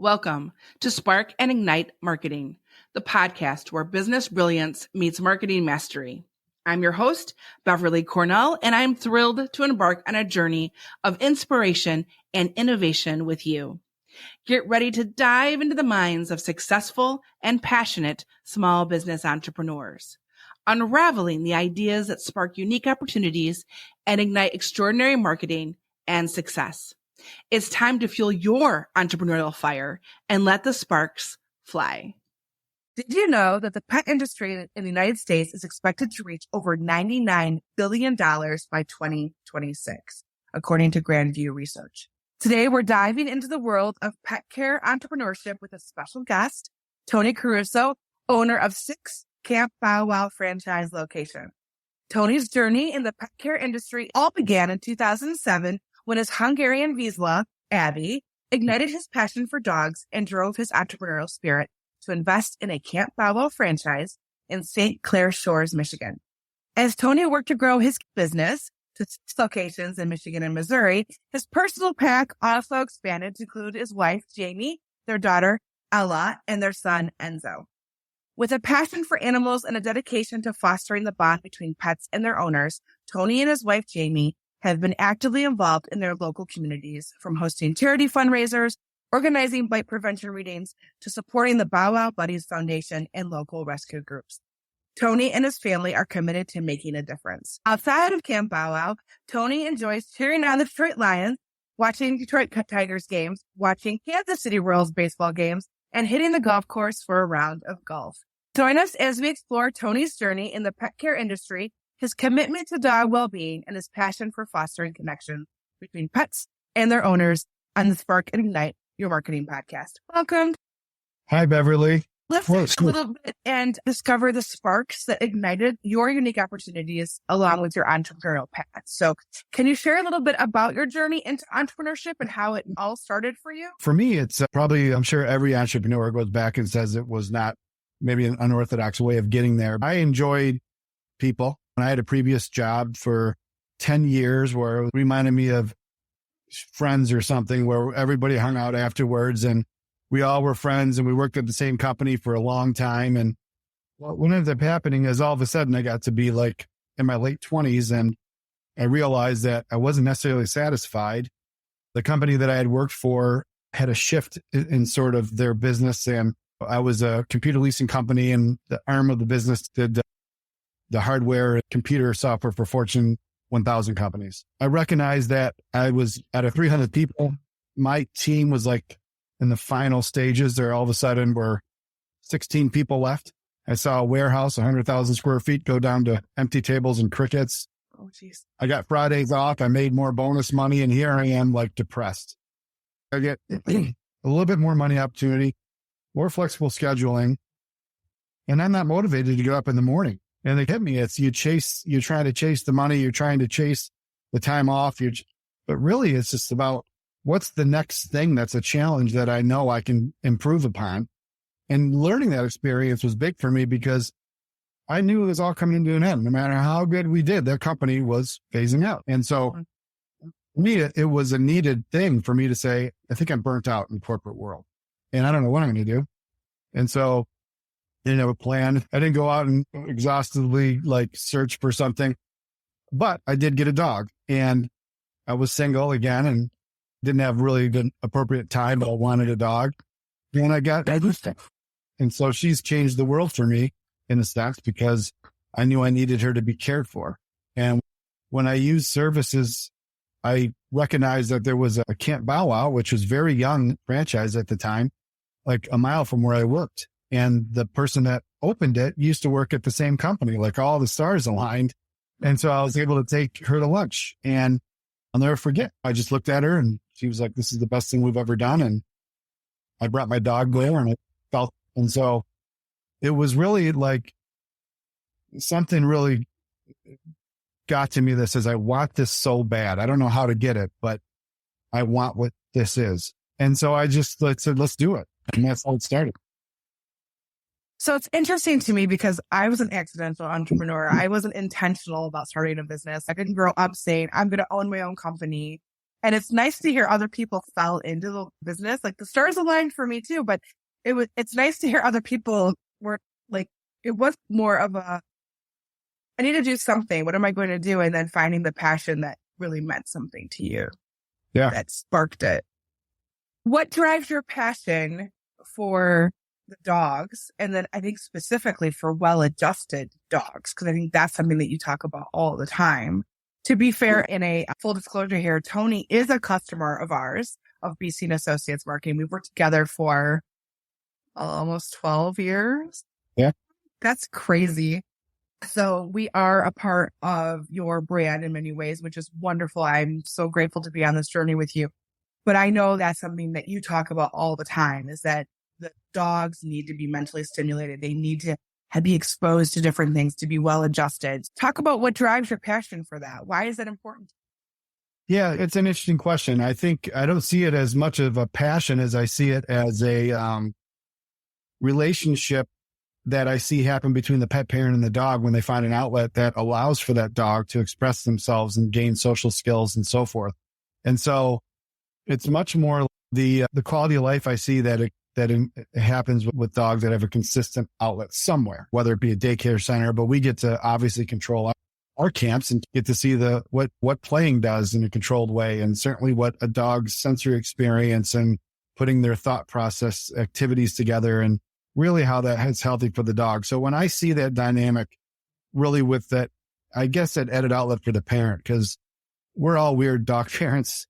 Welcome to Spark and Ignite Marketing, the podcast where business brilliance meets marketing mastery. I'm your host, Beverly Cornell, and I'm thrilled to embark on a journey of inspiration and innovation with you. Get ready to dive into the minds of successful and passionate small business entrepreneurs, unraveling the ideas that spark unique opportunities and ignite extraordinary marketing and success. It's time to fuel your entrepreneurial fire and let the sparks fly. Did you know that the pet industry in the United States is expected to reach over $99 billion by 2026, according to Grandview Research? Today, we're diving into the world of pet care entrepreneurship with a special guest, Tony Caruso, owner of 6 Camp Bow Wow franchise locations. Tony's journey in the pet care industry all began in 2007 when his Hungarian Vizsla, Abby, ignited his passion for dogs and drove his entrepreneurial spirit to invest in a Camp Bow Wow franchise in St. Clair Shores, Michigan. As Tony worked to grow his business to 6 locations in Michigan and Missouri, his personal pack also expanded to include his wife, Jamie, their daughter, Ella, and their son, Enzo. With a passion for animals and a dedication to fostering the bond between pets and their owners, Tony and his wife, Jamie, have been actively involved in their local communities, from hosting charity fundraisers, organizing bite prevention readings, to supporting the Bow Wow Buddies Foundation and local rescue groups. Tony and his family are committed to making a difference. Outside of Camp Bow Wow, Tony enjoys cheering on the Detroit Lions, watching Detroit Tigers games, watching Kansas City Royals baseball games, and hitting the golf course for a round of golf. Join us as we explore Tony's journey in the pet care industry, his commitment to dog well-being, and his passion for fostering connections between pets and their owners on the Spark and Ignite Your Marketing podcast. Welcome. Hi, Beverly. Let's talk a little bit and discover the sparks that ignited your unique opportunities along with your entrepreneurial path. So can you share a little bit about your journey into entrepreneurship and how it all started for you? For me, it's probably, I'm sure every entrepreneur goes back and says it was not maybe an unorthodox way of getting there. I enjoyed people. I had a previous job for 10 years where it reminded me of Friends or something, where everybody hung out afterwards and we all were friends and we worked at the same company for a long time. And what ended up happening is all of a sudden I got to be like in my late 20s and I realized that I wasn't necessarily satisfied. The company that I had worked for had a shift in sort of their business, and I was a computer leasing company, and the arm of the business did the hardware and computer software for Fortune 1000 companies. I recognized that I was out of 300 people. My team was like in the final stages. There all of a sudden were 16 people left. I saw a warehouse, 100,000 square feet, go down to empty tables and crickets. Oh, geez. I got Fridays off. I made more bonus money, and here I am, like, depressed. I get a little bit more money opportunity, more flexible scheduling, and I'm not motivated to get up in the morning. And they hit me. It's you're trying to chase the money. You're trying to chase the time off. But really it's just about what's the next thing that's a challenge that I know I can improve upon. And learning that experience was big for me because I knew it was all coming to an end. No matter how good we did, their company was phasing out. And so for me, it was a needed thing for me to say, I think I'm burnt out in the corporate world and I don't know what I'm going to do. And so I didn't have a plan. I didn't go out and exhaustively search for something, but I did get a dog, and I was single again and didn't have really good appropriate time, but I wanted a dog, and I got Agustin. And so she's changed the world for me in a sense because I knew I needed her to be cared for. And when I used services, I recognized that there was a Camp Bow Wow, which was very young franchise at the time, like a mile from where I worked. And the person that opened it used to work at the same company, like all the stars aligned. And so I was able to take her to lunch, and I'll never forget. I just looked at her and she was like, this is the best thing we've ever done. And I brought my dog there and and so it was really like something really got to me that says, I want this so bad. I don't know how to get it, but I want what this is. And so I just said, let's do it. And that's how it started. So it's interesting to me because I was an accidental entrepreneur. I wasn't intentional about starting a business. I didn't grow up saying, I'm going to own my own company. And it's nice to hear other people fell into the business. Like the stars aligned for me too, but it's nice to hear other people were like, it was more of a, I need to do something. What am I going to do? And then finding the passion that really meant something to you. Yeah. That sparked it. What drives your passion for the dogs? And then I think specifically for well-adjusted dogs, because I think that's something that you talk about all the time. To be fair, in a full disclosure here, Tony is a customer of ours, of BC and Associates Marketing. We've worked together for almost 12 years. Yeah. That's crazy. So we are a part of your brand in many ways, which is wonderful. I'm so grateful to be on this journey with you. But I know that's something that you talk about all the time, is that the dogs need to be mentally stimulated. They need to be exposed to different things, to be well adjusted. Talk about what drives your passion for that. Why is that important? Yeah, it's an interesting question. I think I don't see it as much of a passion as I see it as a relationship that I see happen between the pet parent and the dog when they find an outlet that allows for that dog to express themselves and gain social skills and so forth. And so it's much more the quality of life I see that it happens with dogs that have a consistent outlet somewhere, whether it be a daycare center, but we get to obviously control our camps and get to see what playing does in a controlled way, and certainly what a dog's sensory experience and putting their thought process activities together, and really how that is healthy for the dog. So when I see that dynamic really with that, I guess that added outlet for the parent, because we're all weird dog parents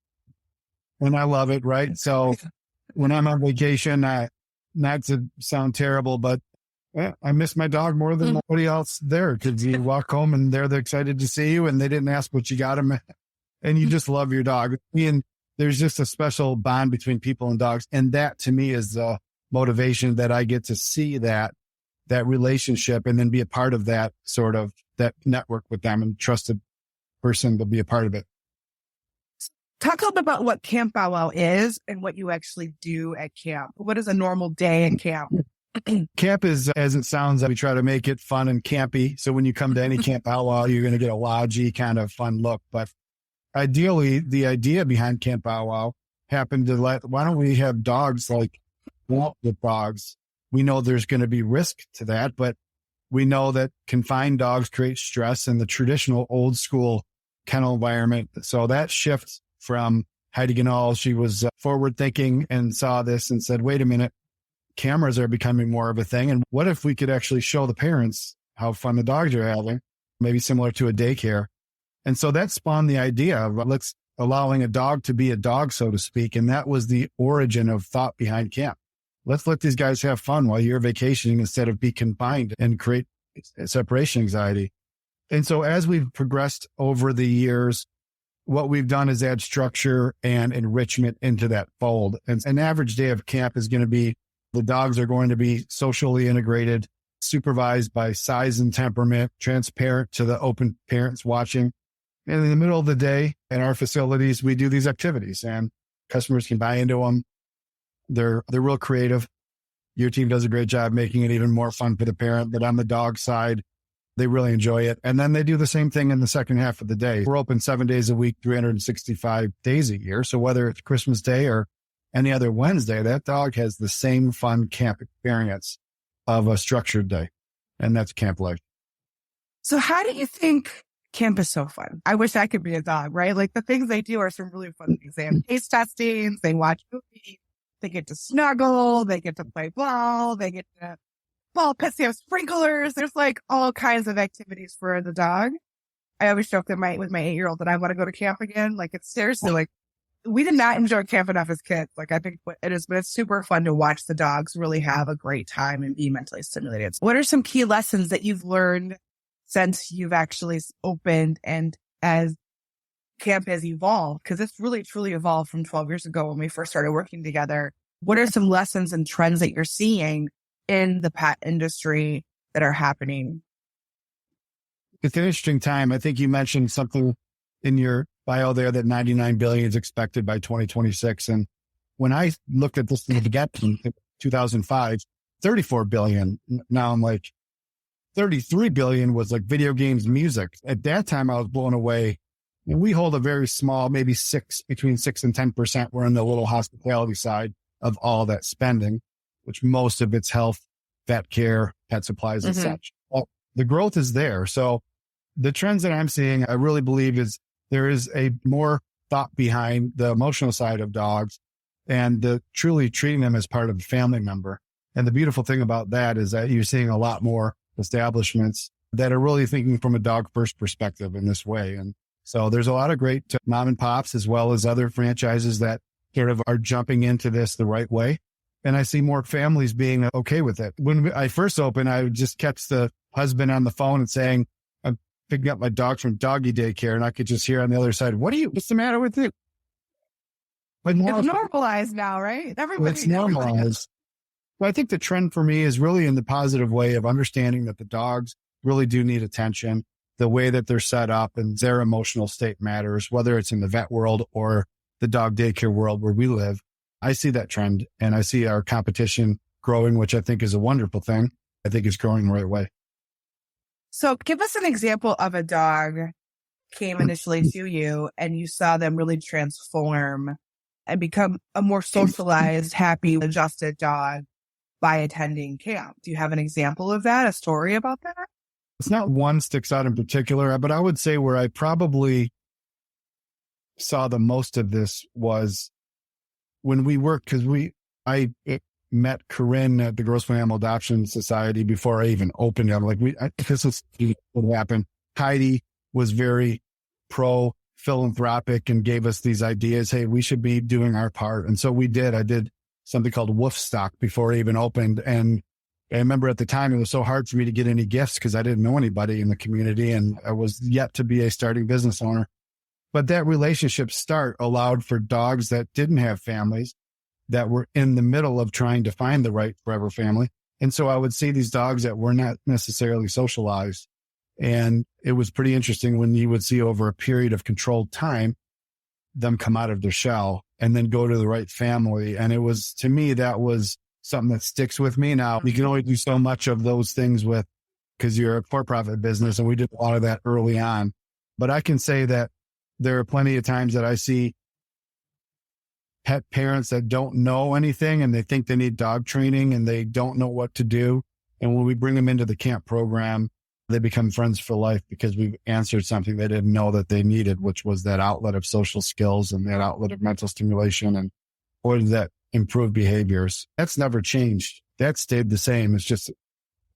and I love it. Right. So when I'm on vacation, not to sound terrible, but I miss my dog more than anybody else there, because you walk home and they're excited to see you and they didn't ask what you got them, and you just love your dog. And there's just a special bond between people and dogs. And that to me is the motivation, that I get to see that relationship and then be a part of that sort of that network with them and trusted person to be a part of it. Talk a little bit about what Camp Bow Wow is and what you actually do at camp. What is a normal day in camp? Camp is, as it sounds, we try to make it fun and campy. So when you come to any Camp Bow Wow, you're going to get a lodgy kind of fun look. But ideally, the idea behind Camp Bow Wow happened to why don't we have dogs like walk with dogs? We know there's going to be risk to that, but we know that confined dogs create stress in the traditional old school kennel environment. So that shift from Heidi Ganal, she was forward thinking and saw this and said, wait a minute, cameras are becoming more of a thing. And what if we could actually show the parents how fun the dogs are having, maybe similar to a daycare? And so that spawned the idea of let's allowing a dog to be a dog, so to speak. And that was the origin of thought behind camp. Let's let these guys have fun while you're vacationing instead of be confined and create separation anxiety. And so as we've progressed over the years, what we've done is add structure and enrichment into that fold. And an average day of camp is going to be, the dogs are going to be socially integrated, supervised by size and temperament, transparent to the open parents watching. And in the middle of the day in our facilities, we do these activities and customers can buy into them. They're real creative. Your team does a great job making it even more fun for the parent, but on the dog side, they really enjoy it. And then they do the same thing in the second half of the day. We're open 7 days a week, 365 days a year. So whether it's Christmas Day or any other Wednesday, that dog has the same fun camp experience of a structured day. And that's camp life. So how do you think camp is so fun? I wish I could be a dog, right? Like the things they do are some really fun things. They have taste testings, they watch movies, they get to snuggle, they get to play ball, they get to ball pits, they have sprinklers. There's like all kinds of activities for the dog. I always joke that with my 8-year-old that I want to go to camp again. Like it's seriously like, we did not enjoy camp enough as kids. Like I think it is, but it's super fun to watch the dogs really have a great time and be mentally stimulated. What are some key lessons that you've learned since you've actually opened and as camp has evolved? Because it's really, truly evolved from 12 years ago when we first started working together. What are some lessons and trends that you're seeing in the pet industry that are happening? It's an interesting time. I think you mentioned something in your bio there that 99 billion is expected by 2026. And when I looked at this thing to get in 2005, 34 billion. Now I'm like, 33 billion was like video games, music. At that time, I was blown away And we hold a very small, maybe between 6 and 10%. We're in the little hospitality side of all that spending, which most of it's health, vet care, pet supplies, and such. Well, the growth is there. So the trends that I'm seeing, I really believe there is a more thought behind the emotional side of dogs and the truly treating them as part of a family member. And the beautiful thing about that is that you're seeing a lot more establishments that are really thinking from a dog first perspective in this way. And so there's a lot of great mom and pops as well as other franchises that sort of are jumping into this the right way. And I see more families being okay with it. When I first opened, I would just catch the husband on the phone and saying, I'm picking up my dog from doggy daycare. And I could just hear on the other side, what's the matter with you? But now, it's normalized now, right? It's normalized. Well, I think the trend for me is really in the positive way of understanding that the dogs really do need attention. The way that they're set up and their emotional state matters, whether it's in the vet world or the dog daycare world where we live. I see that trend and I see our competition growing, which I think is a wonderful thing. I think it's growing the right way. So give us an example of a dog came initially to you and you saw them really transform and become a more socialized, happy, adjusted dog by attending camp. Do you have an example of that, a story about that? It's not one sticks out in particular, but I would say where I probably saw the most of this was when we worked, because I met Corinne at the Grossman Animal Adoption Society before I even opened it. I'm like, this is what happened. Heidi was very pro-philanthropic and gave us these ideas. Hey, we should be doing our part. And so we did. I did something called Woofstock before I even opened. And I remember at the time, it was so hard for me to get any gifts because I didn't know anybody in the community and I was yet to be a starting business owner. But that relationship start allowed for dogs that didn't have families that were in the middle of trying to find the right forever family. And so I would see these dogs that were not necessarily socialized. And it was pretty interesting when you would see over a period of controlled time, them come out of their shell and then go to the right family. And it was, to me, that was something that sticks with me. Now, you can only do so much of those things because you're a for-profit business, and we did a lot of that early on. But I can say that there are plenty of times that I see pet parents that don't know anything and they think they need dog training and they don't know what to do. And when we bring them into the camp program, they become friends for life because we've answered something they didn't know that they needed, which was that outlet of social skills and that outlet of mental stimulation and or that improved behaviors. That's never changed. That stayed the same. It's just,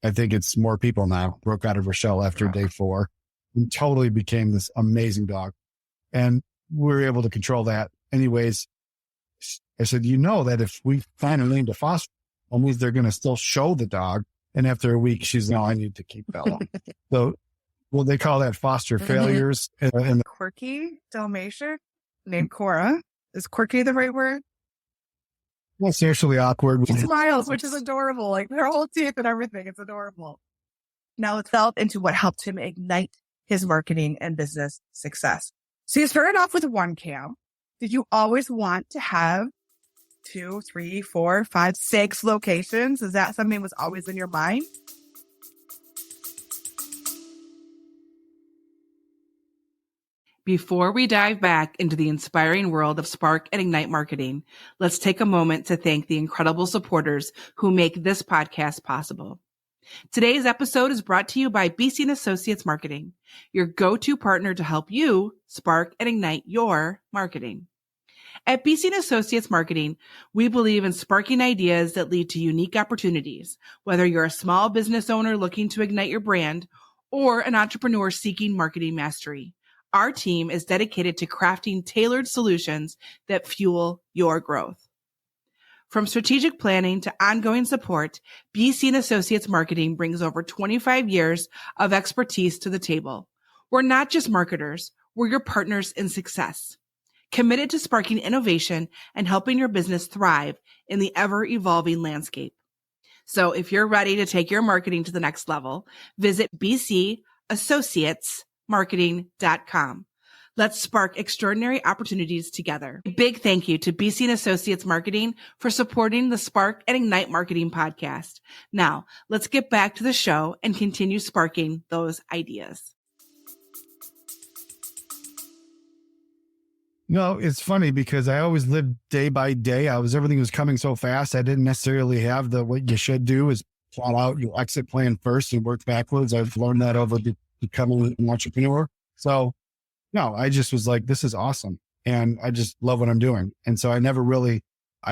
I think it's more people now broke out of her shell after day 4 and totally became this amazing dog. And we were able to control that. Anyways, I said, that if we find a name to foster, that means they're going to still show the dog. And after a week, she's, no, I need to keep Bella. So, they call that foster failures. And Quirky Dalmatian named Cora. Is quirky the right word? Well, socially awkward. She smiles, which is adorable. Like her whole teeth and everything. It's adorable. Now let's delve into what helped him ignite his marketing and business success. So you started off with one camp. Did you always want to have 2, 3, 4, 5, 6 locations? Is that something that was always in your mind? Before we dive back into the inspiring world of Spark and Ignite marketing, let's take a moment to thank the incredible supporters who make this podcast possible. Today's episode is brought to you by BC & Associates Marketing, your go-to partner to help you spark and ignite your marketing. At BC & Associates Marketing, we believe in sparking ideas that lead to unique opportunities, whether you're a small business owner looking to ignite your brand or an entrepreneur seeking marketing mastery. Our team is dedicated to crafting tailored solutions that fuel your growth. From strategic planning to ongoing support, BC & Associates Marketing brings over 25 years of expertise to the table. We're not just marketers, we're your partners in success, committed to sparking innovation and helping your business thrive in the ever-evolving landscape. So if you're ready to take your marketing to the next level, visit bcassociatesmarketing.com. Let's spark extraordinary opportunities together. A big thank you to BC & Associates Marketing for supporting the Spark and Ignite Marketing podcast. Now, let's get back to the show and continue sparking those ideas. No, it's funny because I always lived day by day. Everything was coming so fast. I didn't necessarily have what you should do is plot out your exit plan first and work backwards. I've learned that over becoming an entrepreneur. So no, I just was like, this is awesome. And I just love what I'm doing. And so I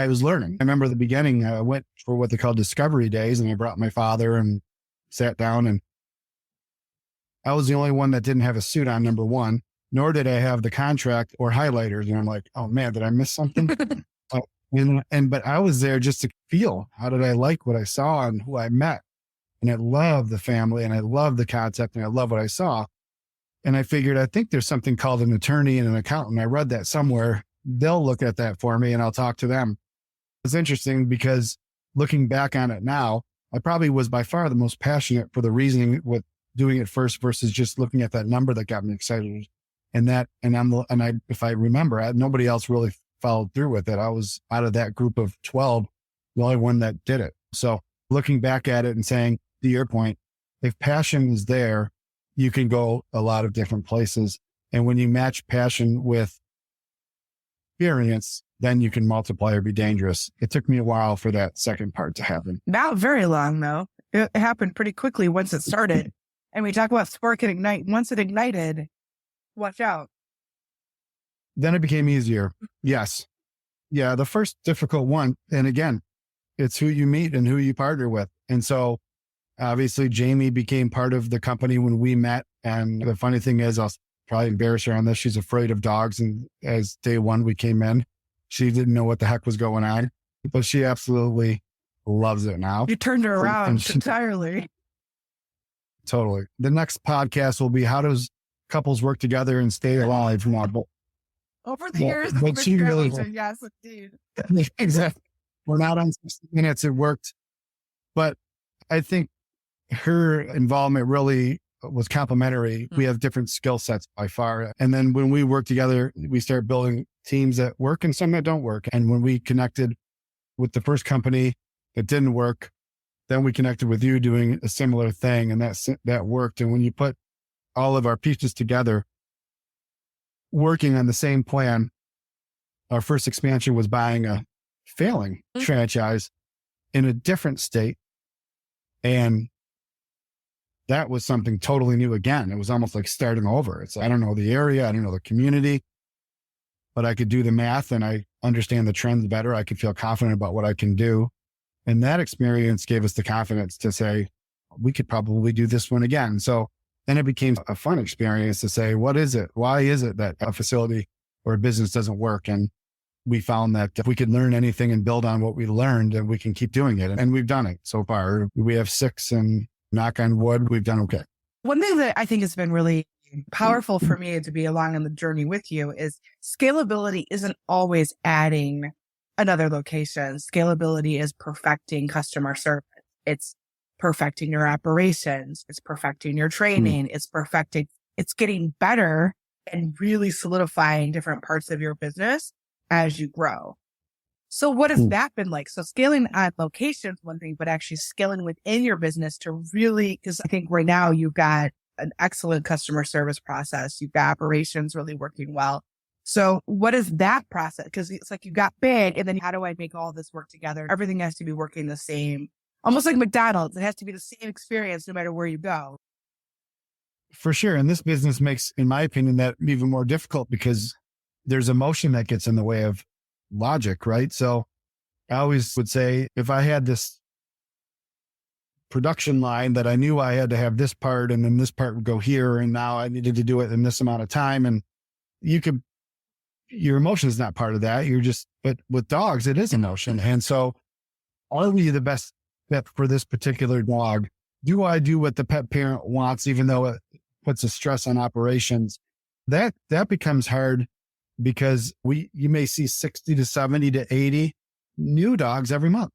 was learning. I remember the beginning, I went for what they call discovery days, and I brought my father and sat down, and I was the only one that didn't have a suit on, number one, nor did I have the contract or highlighters. And I'm like, oh man, did I miss something? But I was there just to feel, how did I like what I saw and who I met? And I love the family and I love the concept and I love what I saw. And I figured, I think there's something called an attorney and an accountant. I read that somewhere. They'll look at that for me and I'll talk to them. It's interesting because looking back on it now, I probably was by far the most passionate for the reasoning with doing it first versus just looking at that number that got me excited. If I remember, nobody else really followed through with it. I was out of that group of 12, the only one that did it. So looking back at it and saying, to your point, if passion is there, you can go a lot of different places. And when you match passion with experience, then you can multiply or be dangerous. It took me a while for that second part to happen. Not very long, though. It happened pretty quickly once it started. And we talk about spark and ignite. Once it ignited, watch out. Then it became easier. Yes. Yeah. The first difficult one. And again, it's who you meet and who you partner with. And so obviously Jamie became part of the company when we met. And the funny thing is, I'll probably embarrass her on this. She's afraid of dogs. And as day one, we came in, she didn't know what the heck was going on, but she absolutely loves it now. You turned her around entirely. Totally. The next podcast will be, how does couples work together and stay alive from our over the years. But she really, yes, indeed. Exactly. We're not on 60 minutes. It worked. But I think her involvement really was complementary. We have different skill sets by far. And then when we work together, we start building teams that work and some that don't work. And when we connected with the first company that didn't work, then we connected with you doing a similar thing, and that worked. And when you put all of our pieces together, working on the same plan, our first expansion was buying a failing franchise in a different state. And that was something totally new again. It was almost like starting over. I don't know the area, I don't know the community, but I could do the math and I understand the trends better. I could feel confident about what I can do. And that experience gave us the confidence to say, we could probably do this one again. So then it became a fun experience to say, what is it? Why is it that a facility or a business doesn't work? And we found that if we could learn anything and build on what we learned, and we can keep doing it. And we've done it so far. We have 6, and knock on wood, we've done okay. One thing that I think has been really powerful for me to be along on the journey with you is scalability isn't always adding another location. Scalability is perfecting customer service. It's perfecting your operations. It's perfecting your training. It's getting better and really solidifying different parts of your business as you grow. So what has that been like? So scaling on locations, one thing, but actually scaling within your business to really, because I think right now you've got an excellent customer service process. You've got operations really working well. So what is that process? Because it's like you got big, and then how do I make all this work together? Everything has to be working the same, almost like McDonald's. It has to be the same experience no matter where you go. For sure. And this business makes, in my opinion, that even more difficult because there's emotion that gets in the way of logic, right? So I always would say, if I had this production line that I knew I had to have this part and then this part would go here, and now I needed to do it in this amount of time, and your emotion is not part of that. But with dogs, it is emotion. And so are we the best fit for this particular dog? Do I do what the pet parent wants, even though it puts a stress on operations? That becomes hard because you may see 60 to 70 to 80 new dogs every month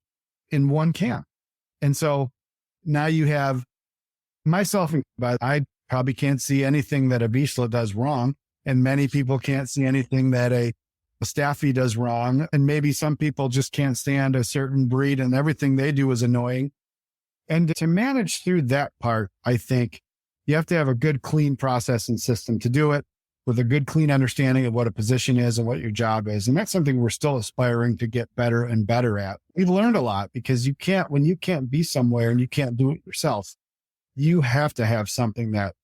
in one camp. And so now you have myself, but I probably can't see anything that a Vizsla does wrong. And many people can't see anything that a Staffy does wrong. And maybe some people just can't stand a certain breed and everything they do is annoying. And to manage through that part, I think you have to have a good, clean process and system to do it. with a good, clean understanding of what a position is and what your job is. And that's something we're still aspiring to get better and better at. We've learned a lot because when you can't be somewhere and you can't do it yourself, you have to have something that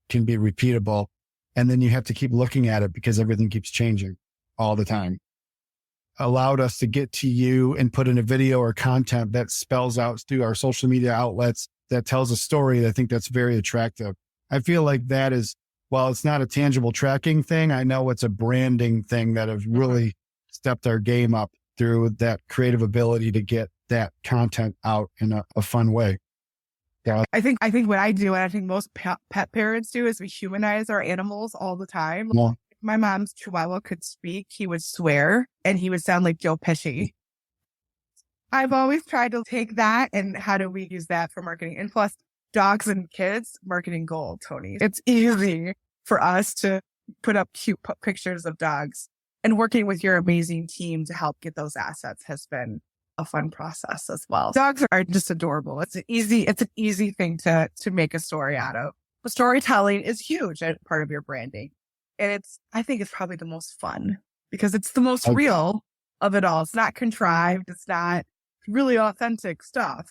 can be repeatable. And then you have to keep looking at it because everything keeps changing all the time. Allowed us to get to you and put in a video or content that spells out through our social media outlets that tells a story. I think that's very attractive. I feel like that is, while it's not a tangible tracking thing, I know it's a branding thing that has really stepped our game up through that creative ability to get that content out in a fun way. Yeah. I think what I do, and I think most pet parents do, is we humanize our animals all the time. Yeah. My mom's Chihuahua could speak, he would swear, and he would sound like Joe Pesci. I've always tried to take that and how do we use that for marketing? And plus, dogs and kids, marketing gold, Tony. It's easy for us to put up cute pictures of dogs. And working with your amazing team to help get those assets has been a fun process as well. Dogs are just adorable. It's an easy thing to make a story out of. But storytelling is huge as part of your branding. And I think it's probably the most fun because it's the most real of it all. It's not contrived. It's not really authentic stuff.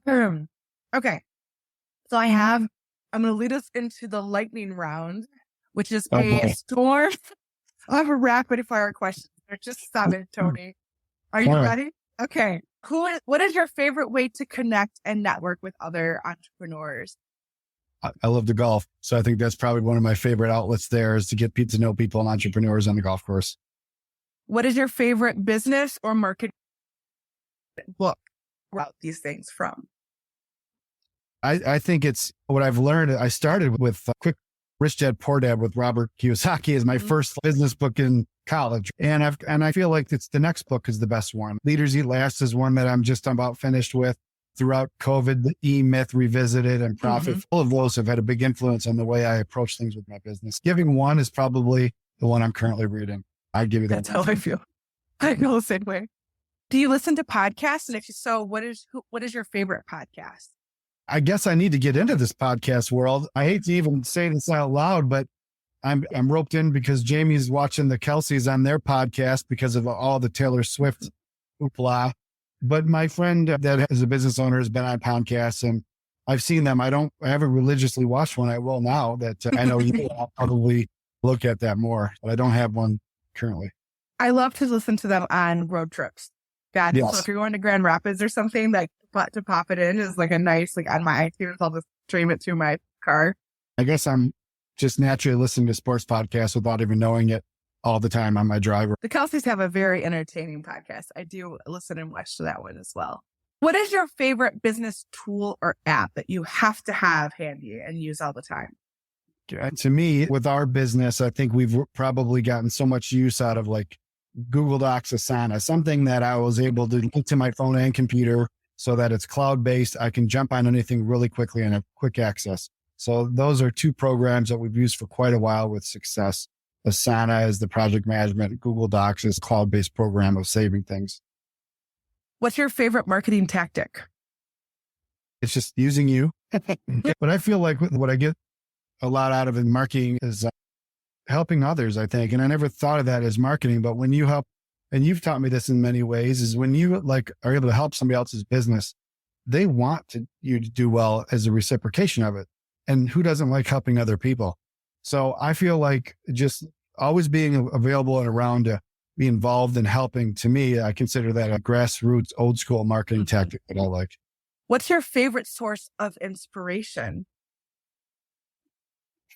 Okay. So I'm going to lead us into the lightning round, which is a storm of rapid fire questions. They're just 7, Tony. Are you ready? Okay. What is your favorite way to connect and network with other entrepreneurs? I love to golf. So I think that's probably one of my favorite outlets there is to get to know people and entrepreneurs on the golf course. What is your favorite business or marketing book about these things from? I think it's what I've learned. I started with Quick Rich Dad Poor Dad with Robert Kiyosaki as my first business book in college. And I feel like it's the next book is the best one. Leaders Eat Last is one that I'm just about finished with. Throughout COVID, the E-Myth Revisited and Profit, all of those have had a big influence on the way I approach things with my business. Giving one is probably the one I'm currently reading. I'd give you that. That's how I feel. I feel the same way. Do you listen to podcasts? And if so, what is your favorite podcast? I guess I need to get into this podcast world. I hate to even say this out loud, but I'm roped in because Jamie's watching the Kelseys on their podcast because of all the Taylor Swift hoopla. But my friend that is a business owner has been on podcasts and I've seen them. I haven't religiously watched one. I will now that I know you will probably look at that more, but I don't have one currently. I love to listen to them on road trips. Yes. So if you're going to Grand Rapids or something, like to pop it in is like a nice, like on my iTunes, I'll just stream it to my car. I guess I'm just naturally listening to sports podcasts without even knowing it all the time on my driver. The Kelseys have a very entertaining podcast. I do listen and watch to that one as well. What is your favorite business tool or app that you have to have handy and use all the time? To me, with our business, I think we've probably gotten so much use out of like Google Docs, Asana, something that I was able to get to my phone and computer so that it's cloud-based. I can jump on anything really quickly and have quick access. So those are 2 programs that we've used for quite a while with success. Asana is the project management. Google Docs is cloud-based program of saving things. What's your favorite marketing tactic? It's just using you. But I feel like what I get a lot out of in marketing is helping others, I think. And I never thought of that as marketing, but when you help, and you've taught me this in many ways, is when you like are able to help somebody else's business, they want you to do well as a reciprocation of it. And who doesn't like helping other people? So I feel like just always being available and around to be involved in helping, to me, I consider that a grassroots, old school marketing tactic that I like. What's your favorite source of inspiration?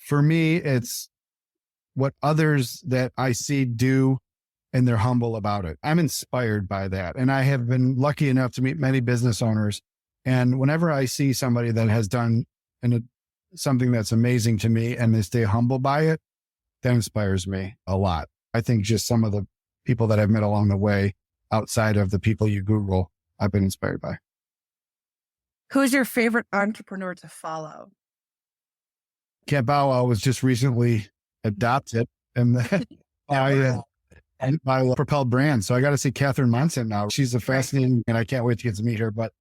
For me, it's what others that I see do and they're humble about it. I'm inspired by that. And I have been lucky enough to meet many business owners. And whenever I see somebody that has done something that's amazing to me and they stay humble by it, that inspires me a lot. I think just some of the people that I've met along the way outside of the people you Google, I've been inspired by. Who's your favorite entrepreneur to follow? Cat Bow Wow was just recently adopted and by Propelled Brand. So I got to see Catherine Monson now. She's a fascinating, and I can't wait to get to meet her. But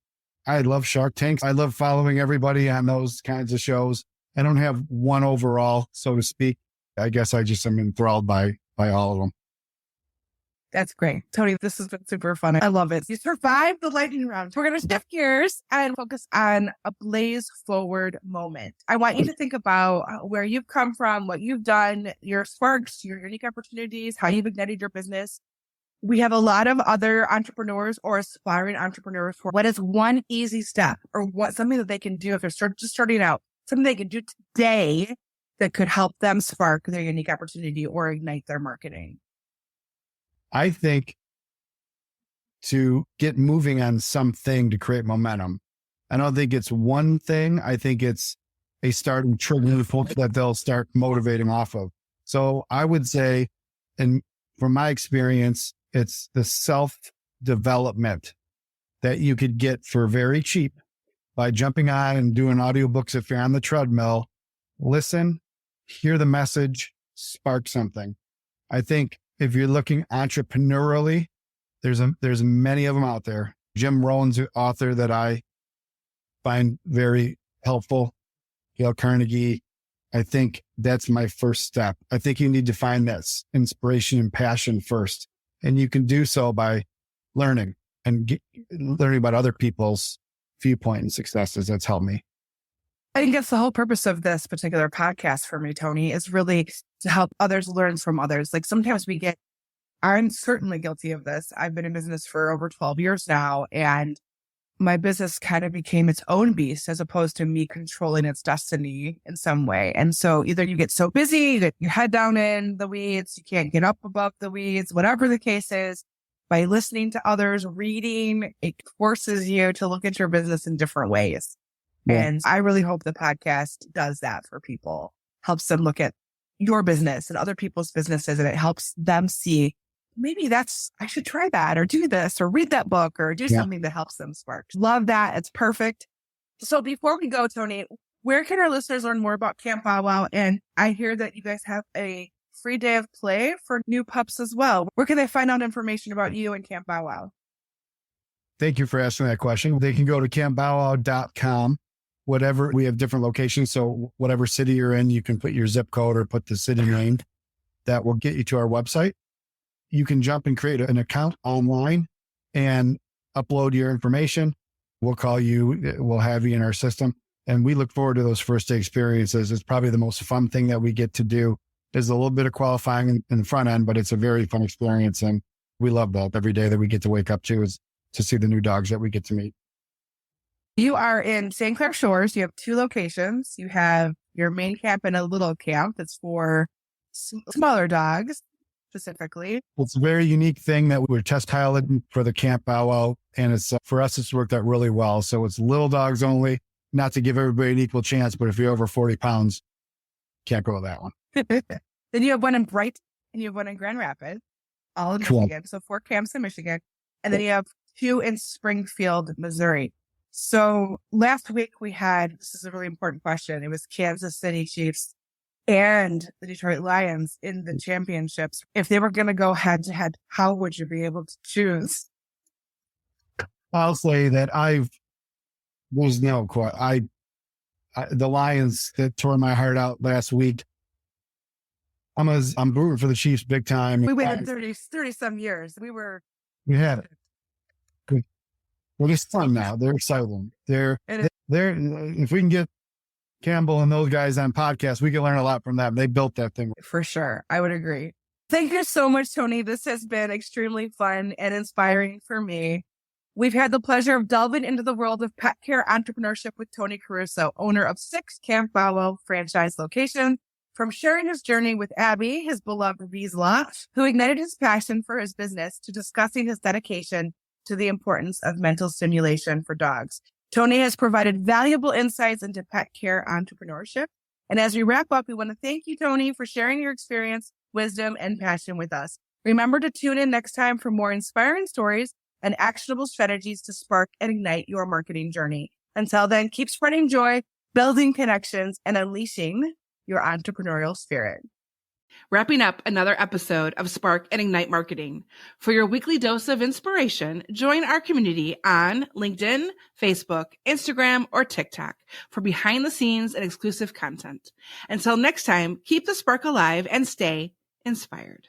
I love Shark Tanks. I love following everybody on those kinds of shows. I don't have one overall, so to speak. I guess I just am enthralled by all of them. That's great. Tony, this has been super fun. I love it. You survived the lightning round. We're going to shift gears and focus on a blaze forward moment. I want you to think about where you've come from, what you've done, your sparks, your unique opportunities, how you've ignited your business. We have a lot of other entrepreneurs or aspiring entrepreneurs. What is one easy step or something that they can do if they're just starting out, something they can do today that could help them spark their unique opportunity or ignite their marketing? I think to get moving on something to create momentum. I don't think it's one thing. I think it's a starting trigger that they'll start motivating off of. So I would say, and from my experience, it's the self-development that you could get for very cheap by jumping on and doing audiobooks if you're on the treadmill. Listen, hear the message, spark something. I think if you're looking entrepreneurially, there's many of them out there. Jim Rohn's an author that I find very helpful. Dale Carnegie. I think that's my first step. I think you need to find that inspiration and passion first. And you can do so by learning and learning about other people's viewpoint and successes. That's helped me. I think that's the whole purpose of this particular podcast for me, Tony, is really to help others learn from others. Like sometimes I'm certainly guilty of this. I've been in business for over 12 years now, and my business kind of became its own beast as opposed to me controlling its destiny in some way. And so either you get so busy, you get your head down in the weeds, you can't get up above the weeds, whatever the case is. By listening to others, reading, it forces you to look at your business in different ways. Yeah. And I really hope the podcast does that for people, helps them look at your business and other people's businesses, and it helps them see, maybe I should try that or do this or read that book or do something that helps them spark. Love that. It's perfect. So before we go, Tony, where can our listeners learn more about Camp Bow Wow? And I hear that you guys have a free day of play for new pups as well. Where can they find out information about you and Camp Bow Wow? Thank you for asking that question. They can go to campbowwow.com. We have different locations. So whatever city you're in, you can put your zip code or put the city name. That will get you to our website. You can jump and create an account online and upload your information. We'll call you. We'll have you in our system. And we look forward to those first day experiences. It's probably the most fun thing that we get to do. There's a little bit of qualifying in the front end, but it's a very fun experience. And we love that every day that we get to wake up to is to see the new dogs that we get to meet. You are in St. Clair Shores. You have 2 locations. You have your main camp and a little camp that's for smaller dogs specifically. It's a very unique thing that we're test piloting for the Camp Bow Wow. And it's for us, it's worked out really well. So it's little dogs only, not to give everybody an equal chance, but if you're over 40 pounds, can't go with that one. Then you have one in Brighton and you have one in Grand Rapids, all in Michigan. So 4 camps in Michigan. And then you have 2 in Springfield, Missouri. So last week this is a really important question. It was Kansas City Chiefs and the Detroit Lions in the championships. If they were going to go head to head, how would you be able to choose? I'll say that the Lions that tore my heart out last week. I'm rooting for the Chiefs big time. We waited 30 some years. We had it. Good. Well, it's fun now. They're exciting. They're if we can get Campbell and those guys on podcasts, we can learn a lot from them. They built that thing. For sure. I would agree. Thank you so much, Tony. This has been extremely fun and inspiring for me. We've had the pleasure of delving into the world of pet care entrepreneurship with Tony Caruso, owner of 6 Camp Bow Wow franchise locations. From sharing his journey with Abby, his beloved Vizsla, who ignited his passion for his business, to discussing his dedication to the importance of mental stimulation for dogs. Tony has provided valuable insights into pet care entrepreneurship. And as we wrap up, we want to thank you, Tony, for sharing your experience, wisdom, and passion with us. Remember to tune in next time for more inspiring stories and actionable strategies to spark and ignite your marketing journey. Until then, keep spreading joy, building connections, and unleashing your entrepreneurial spirit. Wrapping up another episode of Spark and Ignite Marketing. For your weekly dose of inspiration, join our community on LinkedIn, Facebook, Instagram, or TikTok for behind the scenes and exclusive content. Until next time, keep the spark alive and stay inspired.